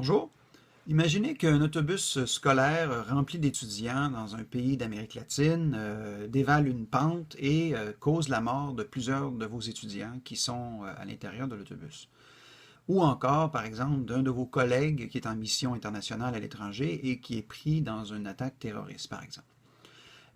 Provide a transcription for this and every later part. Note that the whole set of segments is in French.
Bonjour. Imaginez qu'un autobus scolaire rempli d'étudiants dans un pays d'Amérique latine dévale une pente et cause la mort de plusieurs de vos étudiants qui sont à l'intérieur de l'autobus. Ou encore, par exemple, d'un de vos collègues qui est en mission internationale à l'étranger et qui est pris dans une attaque terroriste, par exemple.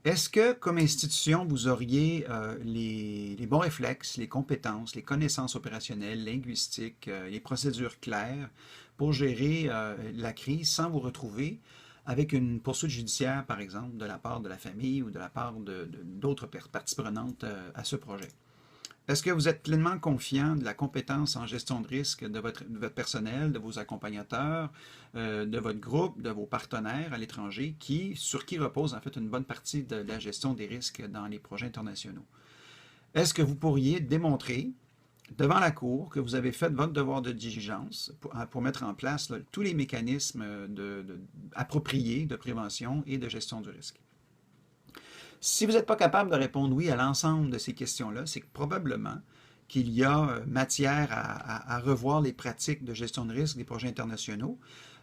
Est-ce que, comme institution, vous auriez les bons réflexes, les compétences, les connaissances opérationnelles, linguistiques, les procédures claires pour gérer la crise sans vous retrouver avec une poursuite judiciaire, par exemple, de la part de la famille ou de la part d'autres parties prenantes à ce projet? Est-ce que vous êtes pleinement confiant de la compétence en gestion de risque de votre personnel, de vos accompagnateurs, de votre groupe, de vos partenaires à l'étranger, sur qui repose en fait une bonne partie de la gestion des risques dans les projets internationaux? Est-ce que vous pourriez démontrer devant la Cour que vous avez fait votre devoir de diligence pour mettre en place là, tous les mécanismes appropriés de prévention et de gestion du risque? Si vous n'êtes pas capable de répondre oui à l'ensemble de ces questions-là, c'est que probablement qu'il y a matière à revoir les pratiques de gestion de risque des projets internationaux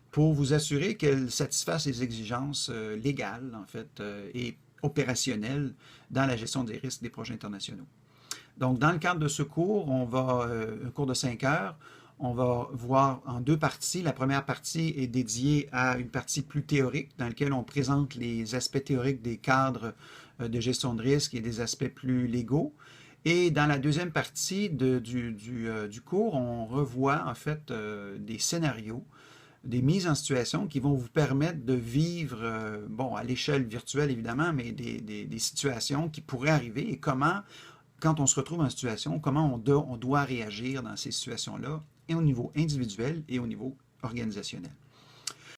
pour vous assurer qu'elles satisfassent les exigences légales, en fait, et opérationnelles dans la gestion des risques des projets internationaux. Donc, dans le cadre de ce cours, un cours de 5 heures, on va voir en deux parties. La première partie est dédiée à une partie plus théorique dans laquelle on présente les aspects théoriques des cadres de gestion de risque et des aspects plus légaux. Et dans la deuxième partie du cours, on revoit en fait des scénarios, des mises en situation qui vont vous permettre de vivre, bon, à l'échelle virtuelle évidemment, mais des situations qui pourraient arriver et comment, quand on se retrouve en situation, comment on doit réagir dans ces situations-là, et au niveau individuel et au niveau organisationnel.